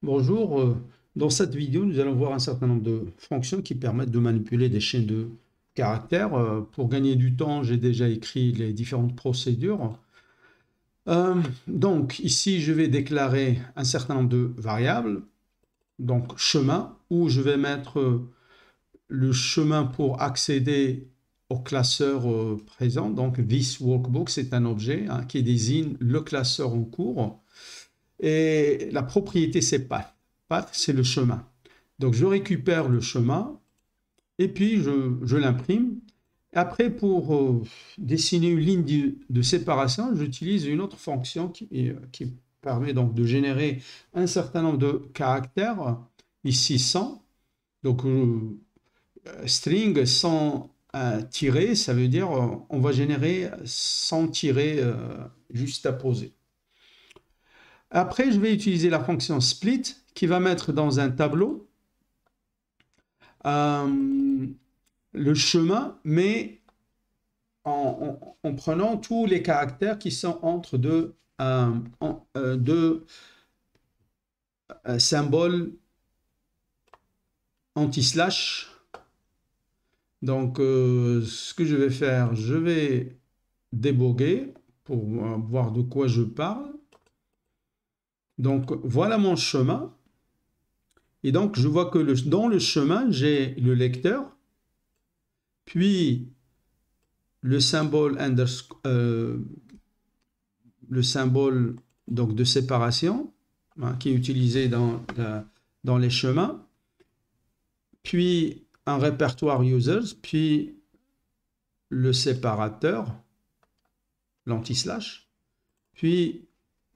Bonjour, dans cette vidéo, nous allons voir un certain nombre de fonctions qui permettent de manipuler des chaînes de caractères. Pour gagner du temps, j'ai déjà écrit les différentes procédures. Donc ici, je vais déclarer un certain nombre de variables, donc chemin, où je vais mettre le chemin pour accéder au classeur présent. Donc this workbook, c'est un objet qui désigne le classeur en cours. Et la propriété, c'est path. Path, c'est le chemin. Donc, je récupère le chemin et puis je l'imprime. Après, pour dessiner une ligne de séparation, j'utilise une autre fonction qui permet donc de générer un certain nombre de caractères, ici 100. Donc, string sans tiret, ça veut dire on va générer 100 tirets juste à poser. Après, je vais utiliser la fonction split qui va mettre dans un tableau le chemin, mais en prenant tous les caractères qui sont entre deux symboles anti-slash. Donc, ce que je vais faire, je vais déboguer pour voir de quoi je parle. Donc, voilà mon chemin. Et donc, je vois que dans le chemin, j'ai le lecteur, puis le symbole donc, de séparation qui est utilisé dans les chemins, puis un répertoire users, puis le séparateur, l'anti-slash, puis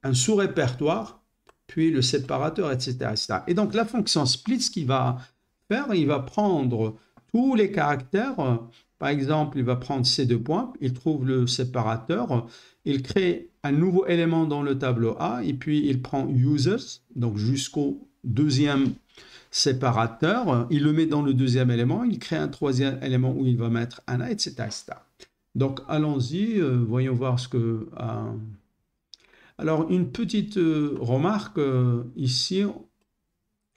un sous-répertoire, puis le séparateur, etc., etc. Et donc la fonction split, ce qu'il va faire, il va prendre tous les caractères. Par exemple, il va prendre ces deux points, il trouve le séparateur, il crée un nouveau élément dans le tableau A, et puis il prend users, donc jusqu'au deuxième séparateur, il le met dans le deuxième élément, il crée un troisième élément où il va mettre un A, etc., etc. Donc allons-y, voyons voir ce que... Alors, une petite remarque, ici,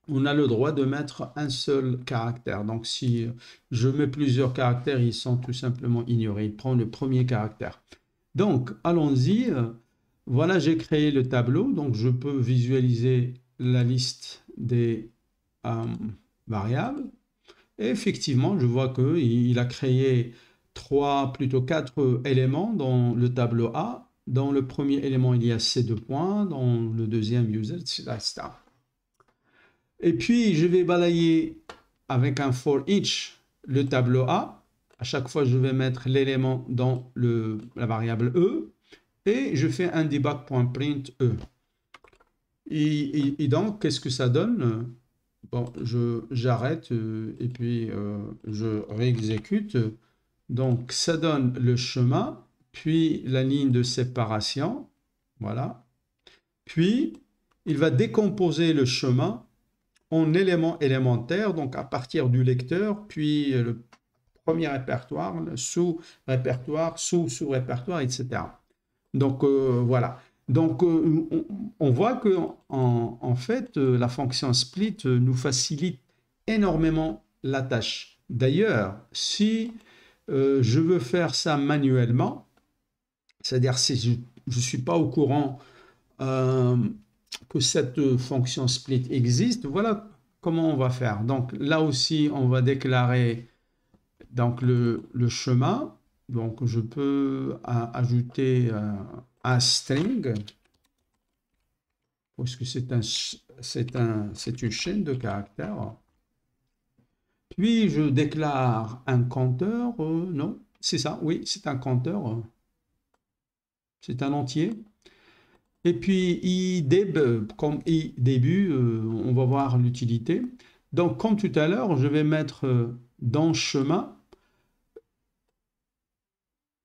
on a le droit de mettre un seul caractère. Donc, si je mets plusieurs caractères, ils sont tout simplement ignorés. Il prend le premier caractère. Donc, allons-y. Voilà, j'ai créé le tableau. Donc, je peux visualiser la liste des variables. Et effectivement, je vois qu'il a créé plutôt quatre éléments dans le tableau A. Dans le premier élément, il y a ces deux points. Dans le deuxième, user, etc. Et puis, je vais balayer avec un for each le tableau A. À chaque fois, je vais mettre l'élément dans la variable E. Et je fais un debug.print E. Et donc, qu'est-ce que ça donne? Bon, j'arrête et puis je réexécute. Donc, ça donne le chemin, puis la ligne de séparation. Voilà. Puis, il va décomposer le chemin en éléments élémentaires, donc à partir du lecteur, puis le premier répertoire, le sous-répertoire, sous-sous-répertoire, etc. Donc, voilà. Donc, on voit que en fait, la fonction split nous facilite énormément la tâche. D'ailleurs, si je veux faire ça manuellement, c'est-à-dire si je ne suis pas au courant que cette fonction split existe, voilà comment on va faire. Donc là aussi, on va déclarer donc, le chemin. Donc je peux ajouter un string, parce que c'est une chaîne de caractères. Puis je déclare un compteur, non, c'est ça, oui, c'est un compteur, c'est un entier. Et puis ideb, comme i début, on va voir l'utilité. Donc comme tout à l'heure, je vais mettre dans chemin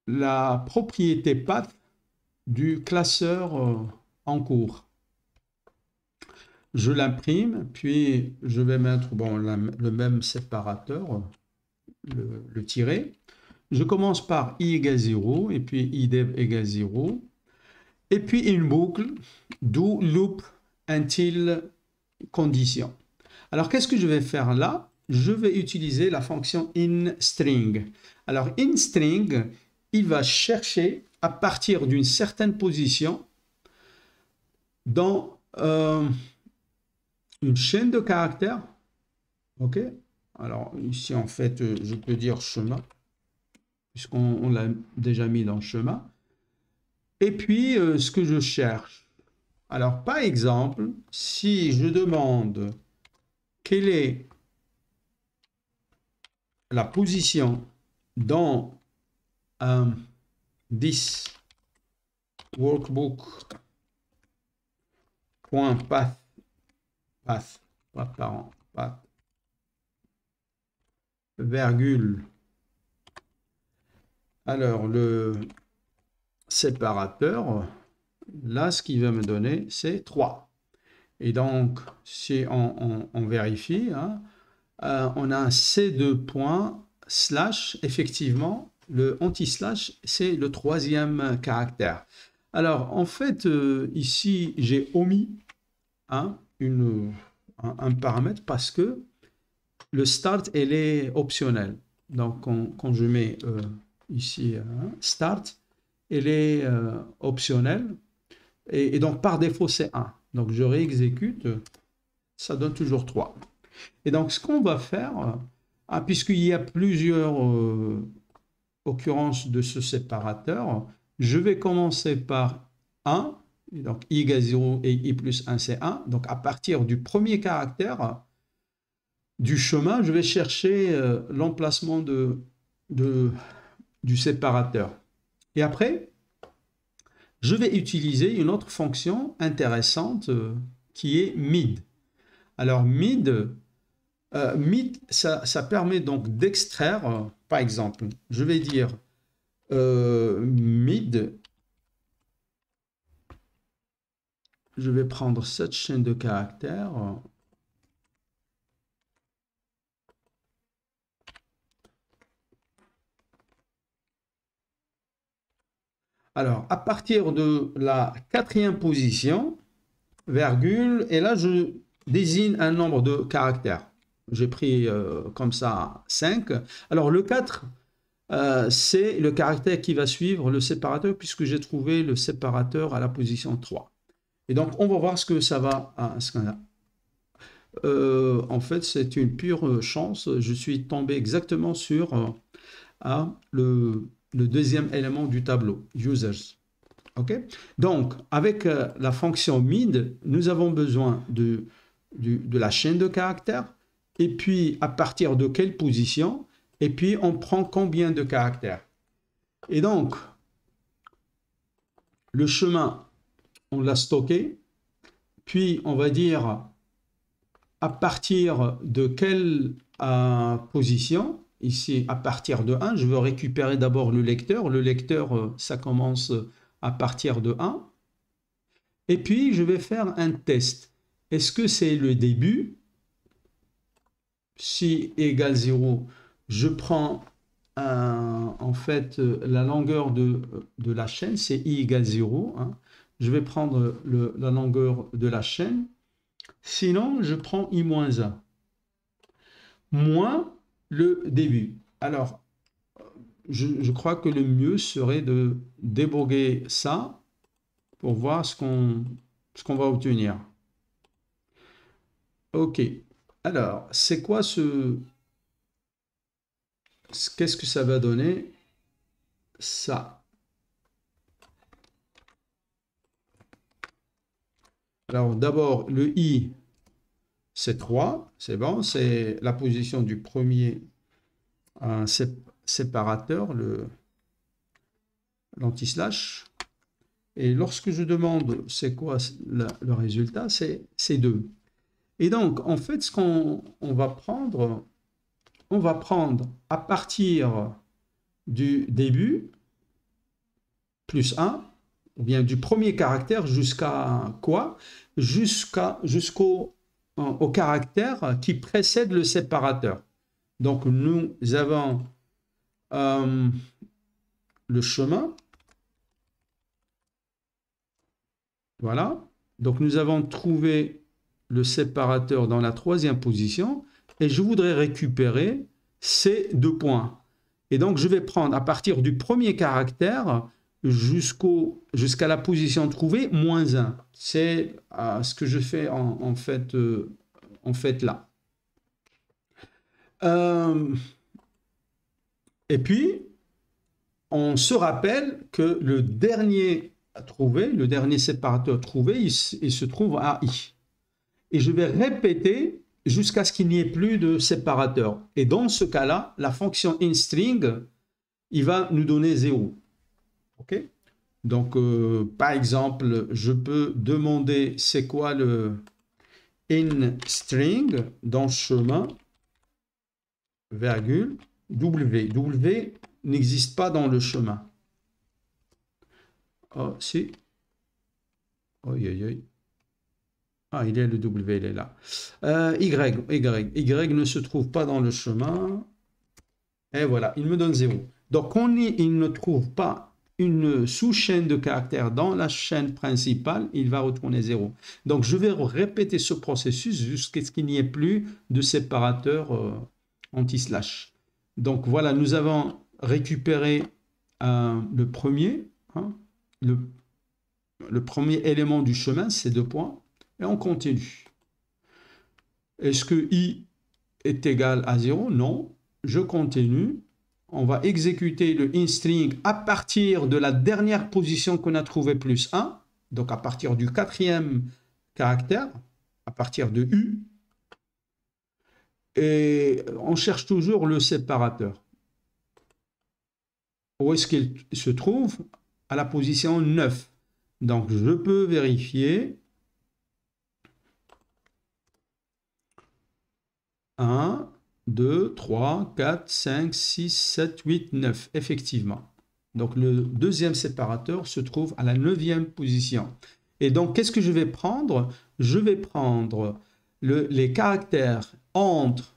la propriété path du classeur en cours. Je l'imprime, puis je vais mettre le même séparateur, le tiret. Je commence par i égale 0, et puis ideb égale 0. Et puis une boucle, do loop until condition. Alors, qu'est-ce que je vais faire là? Je vais utiliser la fonction inString. Alors, inString, il va chercher à partir d'une certaine position dans une chaîne de caractères. OK? Alors, ici, en fait, je peux dire chemin, puisqu'on l'a déjà mis dans chemin. Et puis, ce que je cherche. Alors, par exemple, si je demande quelle est la position dans this workbook.path, virgule, alors le séparateur, là, ce qu'il va me donner, c'est 3. Et donc, si on vérifie, hein, on a un C2 point slash, effectivement, le anti-slash, c'est le troisième caractère. Alors, en fait, ici, j'ai omis hein, un paramètre parce que le start, elle est optionnel. Donc, quand je mets ici start, elle est optionnelle. Et donc, par défaut, c'est 1. Donc, je réexécute, ça donne toujours 3. Et donc, ce qu'on va faire, puisqu'il y a plusieurs occurrences de ce séparateur, je vais commencer par 1. Donc, i égale 0 et i plus 1, c'est 1. Donc, à partir du premier caractère du chemin, je vais chercher l'emplacement du séparateur. Et après, je vais utiliser une autre fonction intéressante qui est mid. Alors, mid, ça permet donc d'extraire, par exemple, je vais dire mid, je vais prendre cette chaîne de caractères. Alors, à partir de la 4e position, virgule, et là, je désigne un nombre de caractères. J'ai pris comme ça 5. Alors, le 4, c'est le caractère qui va suivre le séparateur, puisque j'ai trouvé le séparateur à la position 3. Et donc, on va voir ce que ça va... en fait, c'est une pure chance. Je suis tombé exactement sur le deuxième élément du tableau, users. OK? Donc, avec la fonction mid, nous avons besoin de la chaîne de caractères, et puis à partir de quelle position, et puis on prend combien de caractères. Et donc, le chemin, on l'a stocké, puis on va dire à partir de quelle position. Ici, à partir de 1, je veux récupérer d'abord le lecteur. Le lecteur, ça commence à partir de 1. Et puis, je vais faire un test. Est-ce que c'est le début? Si égale 0, je prends en fait la longueur de la chaîne, c'est i égale 0. Hein. Je vais prendre la longueur de la chaîne. Sinon, je prends i moins 1. Moins le début. Alors, je crois que le mieux serait de déboguer ça pour voir ce qu'on va obtenir. OK. Alors, c'est quoi qu'est-ce que ça va donner? Ça. Alors, d'abord, le i, c'est 3. C'est bon, c'est la position du premier séparateur, l'anti-slash. Et lorsque je demande c'est quoi le résultat, c'est 2. Et donc, en fait, ce qu'on va prendre, à partir du début, plus 1, ou bien du premier caractère jusqu'à quoi? Jusqu'au caractère qui précède le séparateur. Donc, nous avons le chemin. Voilà. Donc, nous avons trouvé le séparateur dans la troisième position et je voudrais récupérer ces 2 points. Et donc, je vais prendre à partir du premier caractère jusqu'à la position trouvée, moins 1. C'est ce que je fais en fait là. Et puis, on se rappelle que le dernier séparateur trouvé, il se trouve à I. Et je vais répéter jusqu'à ce qu'il n'y ait plus de séparateur. Et dans ce cas-là, la fonction inString, il va nous donner 0. OK? Donc, par exemple, je peux demander c'est quoi le inString dans chemin, virgule, W. W n'existe pas dans le chemin. Oh, si. Oh, ah, il est le W, il est là. Y ne se trouve pas dans le chemin. Et voilà, il me donne 0. Donc, il ne trouve pas une sous-chaîne de caractères dans la chaîne principale, il va retourner 0. Donc, je vais répéter ce processus jusqu'à ce qu'il n'y ait plus de séparateur anti-slash. Donc, voilà, nous avons récupéré le premier, hein, le premier élément du chemin, c'est 2 points, et on continue. Est-ce que I est égal à 0? Non. Je continue. On va exécuter le inString à partir de la dernière position qu'on a trouvée plus 1, donc à partir du 4e caractère, à partir de U. Et on cherche toujours le séparateur. Où est-ce qu'il se trouve? À la position 9. Donc, je peux vérifier. 1, 2, 3, 4, 5, 6, 7, 8, 9. Effectivement. Donc, le deuxième séparateur se trouve à la 9e position. Et donc, qu'est-ce que je vais prendre? Je vais prendre les caractères entre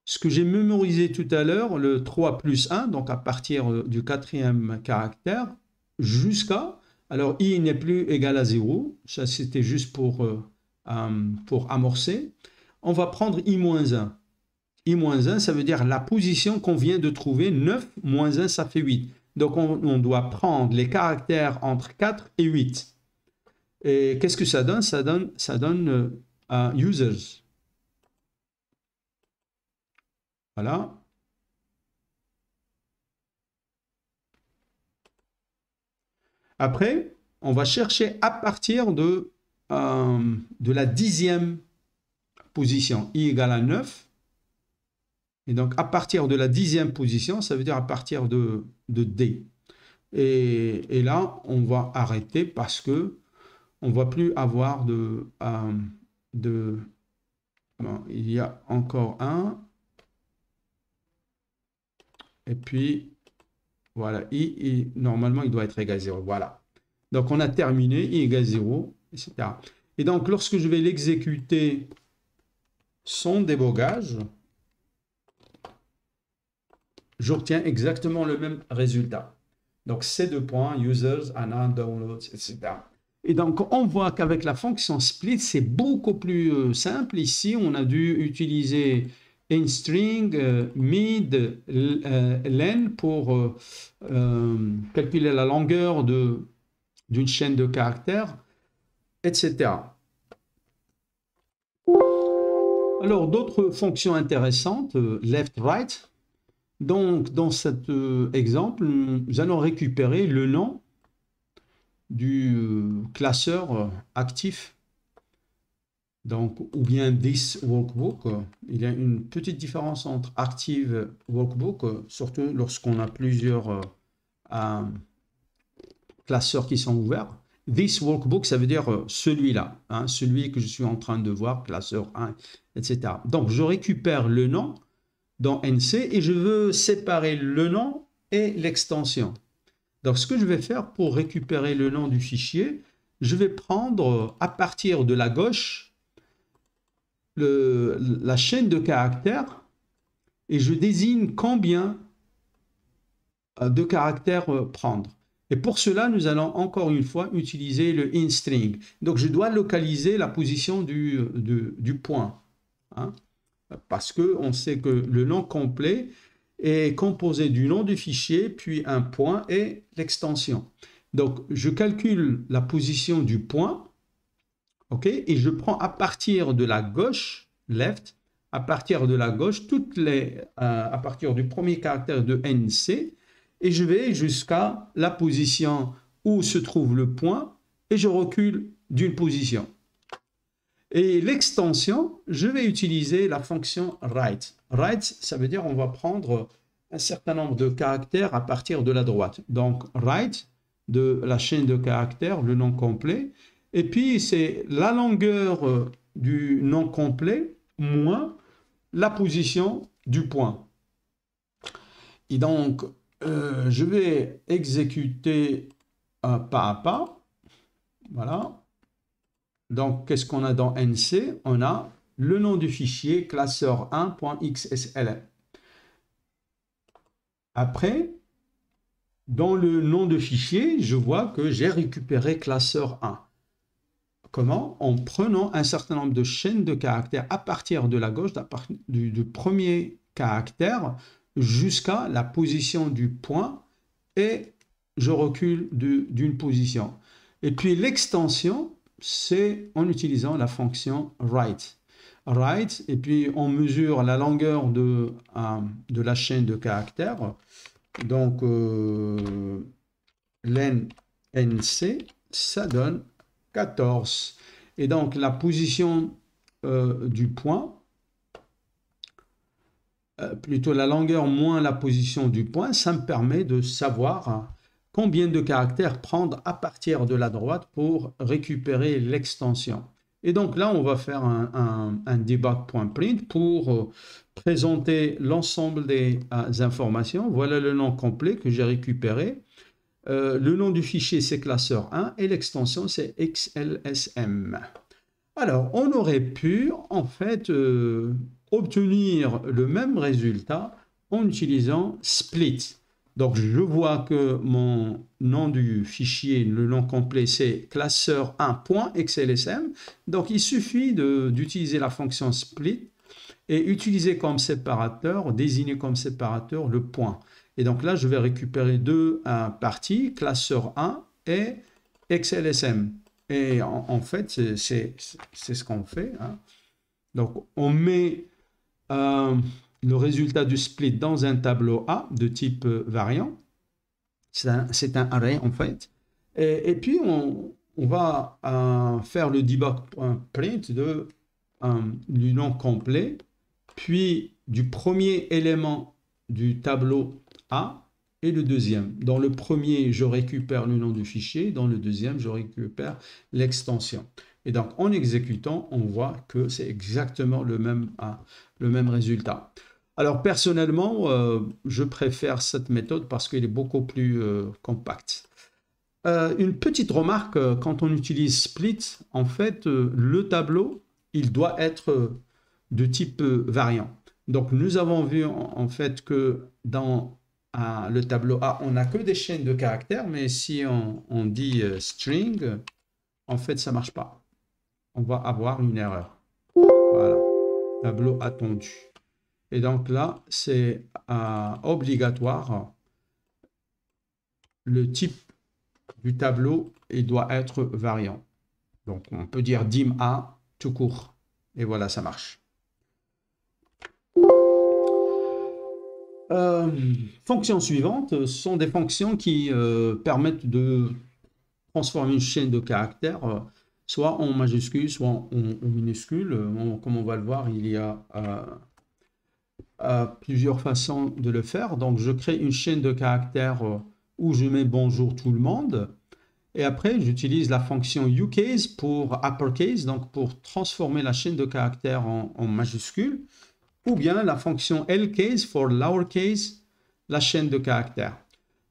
ce que j'ai mémorisé tout à l'heure, le 3 plus 1, donc à partir du 4e caractère, jusqu'à... Alors, I n'est plus égal à 0. Ça, c'était juste pour amorcer. On va prendre I-1. I-1, ça veut dire la position qu'on vient de trouver. 9 moins 1, ça fait 8. Donc, on doit prendre les caractères entre 4 et 8. Et qu'est-ce que ça donne? Ça donne users. Voilà. Après, on va chercher à partir de la 10e position. I égale à 9. Et donc, à partir de la 10e position, ça veut dire à partir de D. Et là, on va arrêter parce que on ne va plus avoir bon, il y a encore un. Et puis, voilà, I, normalement, il doit être égal à 0. Voilà. Donc, on a terminé, I égale 0, etc. Et donc, lorsque je vais l'exécuter sans débogage, j'obtiens exactement le même résultat. Donc, ces 2 points, users, ANA, downloads, etc. Et donc, on voit qu'avec la fonction split, c'est beaucoup plus simple. Ici, on a dû utiliser inString, mid, len pour calculer la longueur d'une chaîne de caractères, etc. Alors, d'autres fonctions intéressantes, left, right. Donc, dans cet exemple, nous allons récupérer le nom du classeur actif. Donc, ou bien this workbook. Il y a une petite différence entre active workbook, surtout lorsqu'on a plusieurs classeurs qui sont ouverts. This workbook, ça veut dire celui-là, hein, celui que je suis en train de voir, classeur 1, etc. Donc, je récupère le nom dans NC et je veux séparer le nom et l'extension. Donc, ce que je vais faire pour récupérer le nom du fichier, je vais prendre à partir de la gauche la chaîne de caractères et je désigne combien de caractères prendre. Et pour cela, nous allons encore une fois utiliser le inString. Donc, je dois localiser la position du point. Hein, parce qu'on sait que le nom complet est composé du nom du fichier, puis un point et l'extension. Donc, je calcule la position du point, ok, et je prends à partir de la gauche, left, à partir de la gauche, à partir du premier caractère de NC, et je vais jusqu'à la position où se trouve le point, et je recule d'une position. Et l'extension, je vais utiliser la fonction write. Write, ça veut dire on va prendre un certain nombre de caractères à partir de la droite. Donc, write, de la chaîne de caractères, le nom complet. Et puis, c'est la longueur du nom complet moins la position du point. Et donc, je vais exécuter pas à pas. Voilà. Donc, qu'est-ce qu'on a dans NC? On a le nom du fichier classeur1.xslm. Après, dans le nom de fichier, je vois que j'ai récupéré classeur1. Comment? En prenant un certain nombre de chaînes de caractères à partir de la gauche, du premier caractère jusqu'à la position du point et je recule d'une position. Et puis l'extension, c'est en utilisant la fonction write. Write, et puis on mesure la longueur de la chaîne de caractères. Donc, len NC, ça donne 14. Et donc, la position du point, plutôt la longueur moins la position du point, ça me permet de savoir combien de caractères prendre à partir de la droite pour récupérer l'extension. Et donc là, on va faire un debug.print pour présenter l'ensemble des informations. Voilà le nom complet que j'ai récupéré. Le nom du fichier, c'est classeur1 et l'extension, c'est XLSM. Alors, on aurait pu, en fait, obtenir le même résultat en utilisant split. Donc, je vois que mon nom du fichier, le nom complet, c'est classeur1.xlsm. Donc, il suffit d'utiliser la fonction split et utiliser comme séparateur, désigner comme séparateur le point. Et donc là, je vais récupérer deux parties, classeur1 et XLSM. Et en fait, c'est ce qu'on fait. Hein. Donc, on met le résultat du split dans un tableau A de type variant. C'est un array, en fait. Et puis, on va faire le debug.print du nom complet, puis du premier élément du tableau A et le deuxième. Dans le premier, je récupère le nom du fichier. Dans le deuxième, je récupère l'extension. Et donc, en exécutant, on voit que c'est exactement le même résultat. Alors, personnellement, je préfère cette méthode parce qu'elle est beaucoup plus compacte. Une petite remarque, quand on utilise split, en fait, le tableau, il doit être de type variant. Donc, nous avons vu en fait que dans le tableau A, on n'a que des chaînes de caractères, mais si on dit string, en fait, ça ne marche pas. On va avoir une erreur. Voilà, tableau attendu. Et donc là, c'est obligatoire. Le type du tableau, il doit être variant. Donc, on peut dire dim A tout court. Et voilà, ça marche. Fonctions suivantes sont des fonctions qui permettent de transformer une chaîne de caractères soit en majuscule, soit en minuscule. Comme on va le voir, il y a plusieurs façons de le faire. Donc, je crée une chaîne de caractères où je mets bonjour tout le monde. Et après, j'utilise la fonction uCase pour uppercase, donc pour transformer la chaîne de caractères en majuscule. Ou bien la fonction lcase pour lowercase, la chaîne de caractères.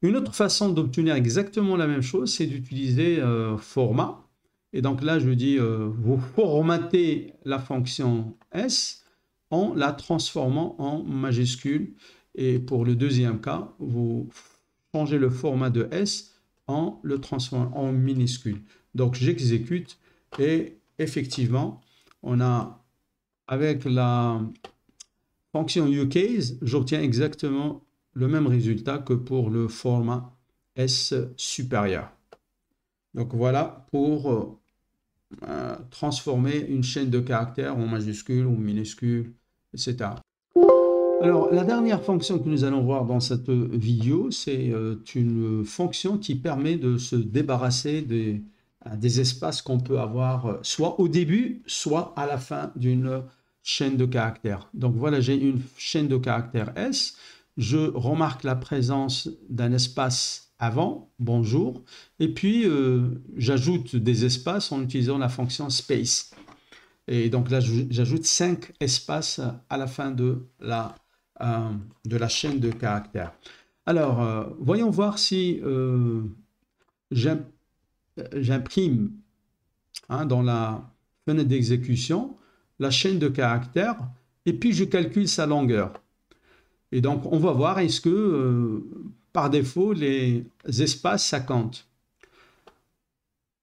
Une autre façon d'obtenir exactement la même chose, c'est d'utiliser format. Et donc là, je dis, vous formatez la fonction S en la transformant en majuscule. Et pour le deuxième cas, vous changez le format de S en le transformant en minuscule. Donc j'exécute et effectivement, on a avec la fonction uCase, j'obtiens exactement le même résultat que pour le format S supérieur. Donc voilà pour transformer une chaîne de caractères en majuscule ou minuscule, etc. Alors, la dernière fonction que nous allons voir dans cette vidéo, c'est une fonction qui permet de se débarrasser des espaces qu'on peut avoir soit au début, soit à la fin d'une chaîne de caractères. Donc voilà, j'ai une chaîne de caractères S. Je remarque la présence d'un espace avant, bonjour, et puis j'ajoute des espaces en utilisant la fonction space. Et donc là, j'ajoute 5 espaces à la fin de la chaîne de caractères. Alors, voyons voir si j'imprime dans la fenêtre d'exécution la chaîne de caractères et puis je calcule sa longueur. Et donc, on va voir est-ce que par défaut, les espaces, ça compte.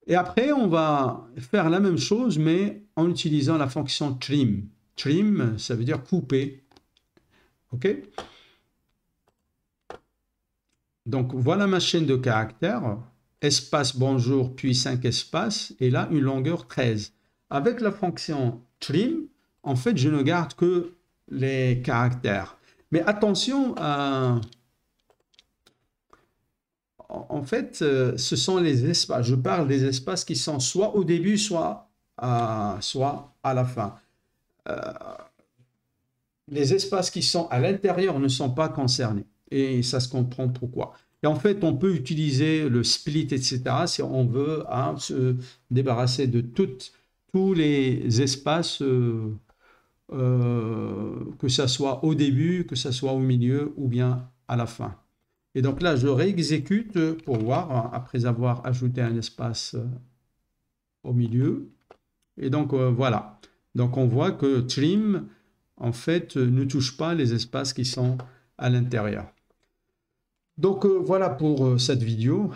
Et après, on va faire la même chose, mais en utilisant la fonction trim. Trim, ça veut dire couper. OK? Donc, voilà ma chaîne de caractères. Espace bonjour, puis 5 espaces, et là, une longueur 13. Avec la fonction trim, en fait, je ne garde que les caractères. Mais attention, en fait, ce sont les espaces. Je parle des espaces qui sont soit au début, soit à la fin. Les espaces qui sont à l'intérieur ne sont pas concernés. Et ça se comprend pourquoi. Et en fait, on peut utiliser le split, etc. si on veut se débarrasser de tous les espaces, que ça soit au début, que ça soit au milieu ou bien à la fin. Et donc là, je réexécute pour voir, après avoir ajouté un espace au milieu. Et donc voilà. Donc on voit que trim, en fait, ne touche pas les espaces qui sont à l'intérieur. Donc voilà pour cette vidéo.